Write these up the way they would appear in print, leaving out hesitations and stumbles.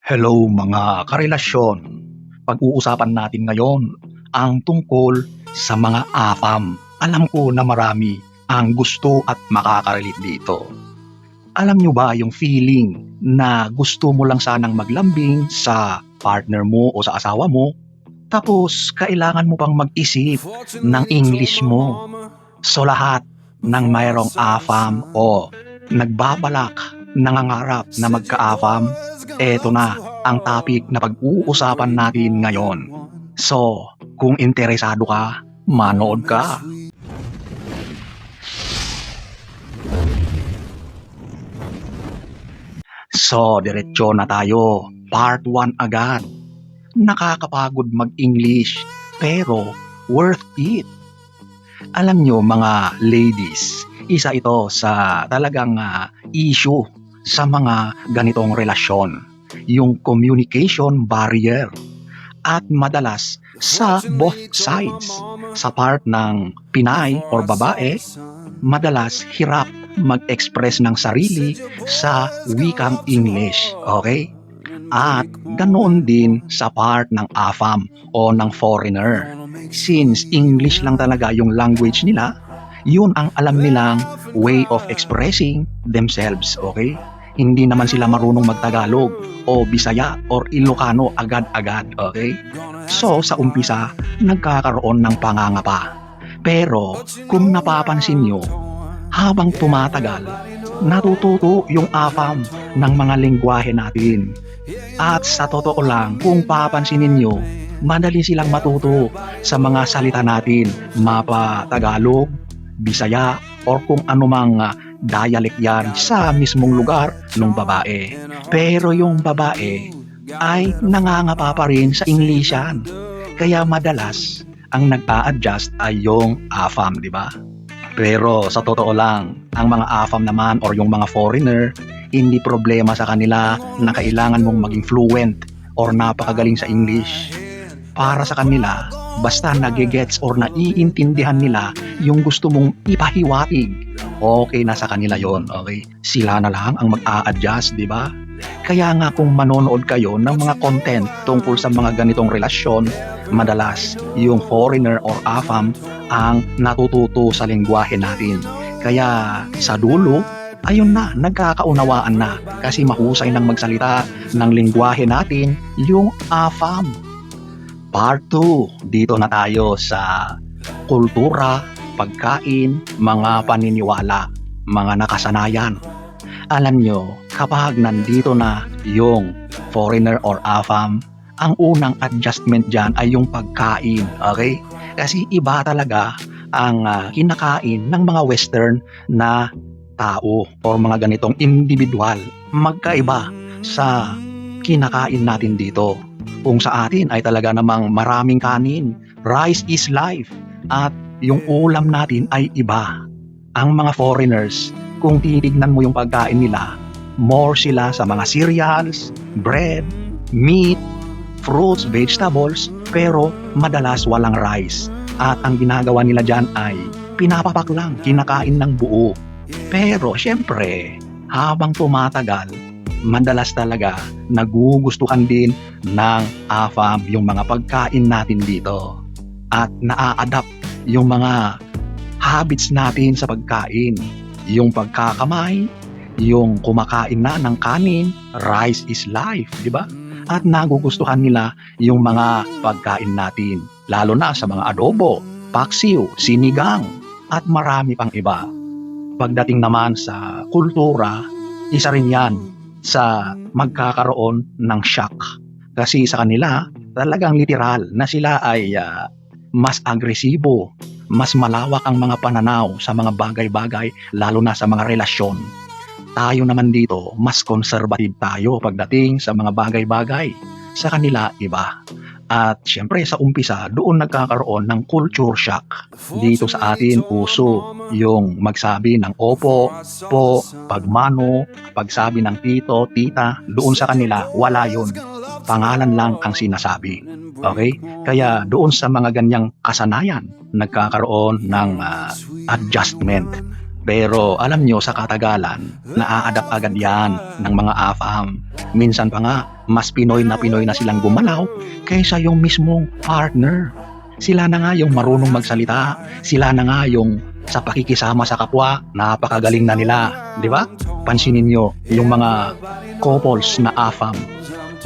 Hello mga karelasyon. Pag-uusapan natin ngayon ang tungkol sa mga AFAM. Alam ko na marami ang gusto at makakarelate dito. Alam nyo ba yung feeling na gusto mo lang sanang maglambing sa partner mo o sa asawa mo, tapos kailangan mo pang mag-isip ng English mo? So lahat ng mayroong AFAM o nagbabalak, nangangarap na magka-AFAM, eto na ang topic na pag-uusapan natin ngayon. So, kung interesado ka, manood ka. So, diretso na tayo. Part 1 agad. Nakakapagod mag-English, pero worth it. Alam nyo mga ladies, isa ito sa talagang issue sa mga ganitong relasyon, yung communication barrier. At madalas sa both sides, sa part ng Pinay or babae, madalas hirap mag-express ng sarili sa wikang English, okay? At ganoon din sa part ng AFAM o ng foreigner. Since English lang talaga yung language nila, yun ang alam nilang way of expressing themselves, okay? Hindi naman sila marunong magtagalog o Bisaya or Ilocano agad-agad, okay? So sa umpisa, nagkakaroon ng pangangapa. Pero kung napapansin nyo, habang tumatagal, natututo yung AFAM ng mga lengguwahe natin. At sa totoo lang, kung papansinin nyo, madali silang matuto sa mga salita natin, mapa Tagalog, Bisaya, or kung anumang dialect yan sa mismong lugar ng babae. Pero yung babae ay nangangapa pa rin sa Englishan. Kaya madalas, ang nag-a-adjust ay yung AFAM, di ba? Pero sa totoo lang, ang mga AFAM naman or yung mga foreigner, hindi problema sa kanila na kailangan mong maging fluent or napakagaling sa English. Para sa kanila, basta nagigets or naiintindihan nila yung gusto mong ipahiwatig, okay na sa kanila yon, okay? Sila na lang ang mag-a-adjust, di ba? Kaya nga kung manonood kayo ng mga content tungkol sa mga ganitong relasyon, madalas yung foreigner or AFAM ang natututo sa lengguwahe natin. Kaya sa dulo, ayun na, nagkakaunawaan na kasi mahusay nang magsalita ng lengguwahe natin yung AFAM. Part 2, dito na tayo sa kultura, pagkain, mga paniniwala, mga nakasanayan. Alam nyo, kapag nandito na yung foreigner or AFAM, ang unang adjustment dyan ay yung pagkain, okay? Kasi iba talaga ang kinakain ng mga Western na tao o mga ganitong individual. Magkaiba sa kinakain natin dito. Kung sa atin ay talaga namang maraming kanin, rice is life, at yung ulam natin ay iba. Ang mga foreigners, kung titignan mo yung pagkain nila, more sila sa mga cereals, bread, meat, fruits, vegetables, pero madalas walang rice. At ang ginagawa nila dyan ay pinapapak lang, kinakain ng buo. Pero syempre, habang tumatagal, madalas talaga nagugustuhan din ng AFAM yung mga pagkain natin dito. At naa-adapt yung mga habits natin sa pagkain. Yung pagkakamay, yung kumakain na ng kanin, rice is life, di ba? At nagugustuhan nila yung mga pagkain natin, lalo na sa mga adobo, paksiw, sinigang, at marami pang iba. Pagdating naman sa kultura, isa rin yan sa magkakaroon ng shock. Kasi sa kanila, talagang literal na sila ay mas agresibo, mas malawak ang mga pananaw sa mga bagay-bagay, lalo na sa mga relasyon. Tayo naman dito, mas conservative tayo pagdating sa mga bagay-bagay. Sa kanila, iba. At syempre sa umpisa, doon nagkakaroon ng culture shock. Dito sa atin, uso yung magsabi ng opo, po, pagmano, pagsabi ng tito, tita. Doon sa kanila, wala yun. Pangalan lang ang sinasabi. Okay? Kaya doon sa mga ganyang kasanayan, nagkakaroon ng adjustment. Pero alam nyo, sa katagalan, naa-adapt agad yan ng mga AFAM. Minsan pa nga, mas Pinoy na silang gumalaw kaysa yung mismong partner. Sila na nga yung marunong magsalita, sila na nga yung sa pakikisama sa kapwa, napakagaling na nila, di ba? Pansinin nyo, yung mga couples na AFAM,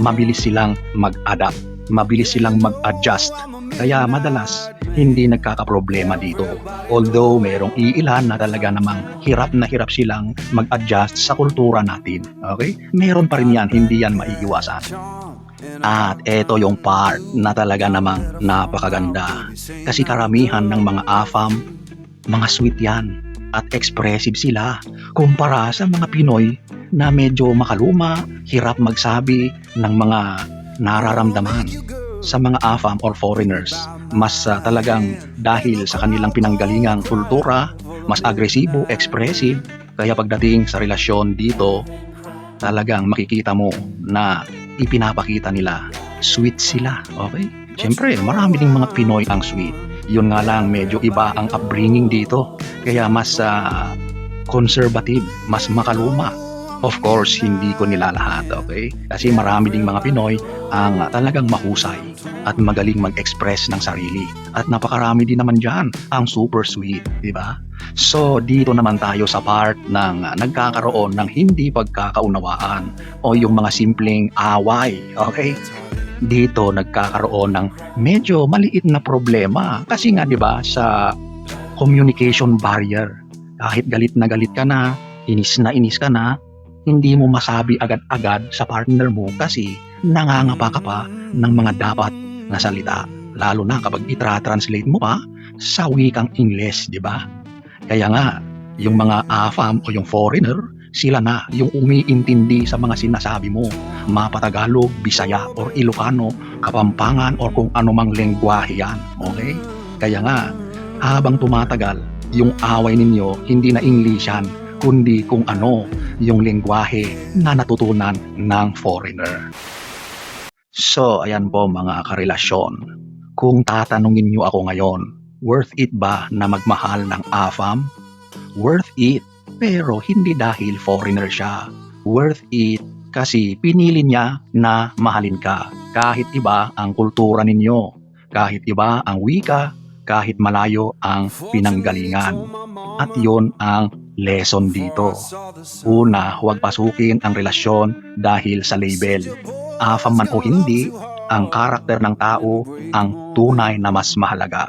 mabilis silang mag-adapt, mabilis silang mag-adjust. Kaya madalas, hindi nagkakaproblema dito. Although merong iilan na talaga namang hirap na hirap silang mag-adjust sa kultura natin. Okay? Meron pa rin yan, hindi yan maiiwasan. At eto yung part na talaga namang napakaganda. Kasi karamihan ng mga AFAM, mga sweet yan at expressive sila kumpara sa mga Pinoy na medyo makaluma, hirap magsabi ng mga nararamdaman. Sa mga AFAM or foreigners, mas talagang dahil sa kanilang pinanggalingang kultura, mas agresibo, expressive, kaya pagdating sa relasyon dito, talagang makikita mo na ipinapakita nila, sweet sila, okay? Siyempre, marami ding mga Pinoy ang sweet. Yun nga lang, medyo iba ang upbringing dito, kaya mas conservative, mas makaluma. Of course, hindi ko nilalahat, okay? Kasi marami ding mga Pinoy ang talagang mahusay at magaling mag-express ng sarili. At napakarami din naman dyan ang super sweet, di ba? So, dito naman tayo sa part ng nagkakaroon ng hindi pagkakaunawaan o yung mga simpleng away, okay? Dito nagkakaroon ng medyo maliit na problema kasi nga, di ba, sa communication barrier. Kahit galit ka na inis ka na, hindi mo masabi agad-agad sa partner mo kasi nangangapa ka pa ng mga dapat na salita. Lalo na kapag itra-translate mo pa sa wikang Ingles, di ba? Kaya nga, yung mga AFAM o yung foreigner, sila na yung umiintindi sa mga sinasabi mo. Mapatagalog, Bisaya or Ilocano, Kapampangan or kung anumang lengguwahe yan. Okay? Kaya nga, habang tumatagal, yung away ninyo, hindi na English yan, kundi kung ano yung lengguwahe na natutunan ng foreigner. So, ayan po mga karelasyon. Kung tatanungin nyo ako ngayon, worth it ba na magmahal ng AFAM? Worth it, pero hindi dahil foreigner siya. Worth it kasi pinili niya na mahalin ka. Kahit iba ang kultura ninyo, kahit iba ang wika, kahit malayo ang pinanggalingan. At yon ang lesson dito. Una, huwag pasukin ang relasyon dahil sa label. AFAM man o hindi, ang karakter ng tao ang tunay na mas mahalaga.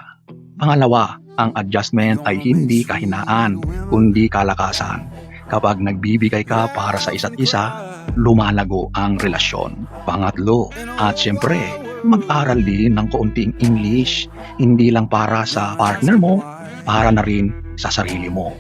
Pangalawa, ang adjustment ay hindi kahinaan, kundi kalakasan. Kapag nagbibigay ka para sa isa't isa, lumalago ang relasyon. Pangatlo, at syempre, mag-aral din ng kaunting English, hindi lang para sa partner mo, para na rin sa sarili mo.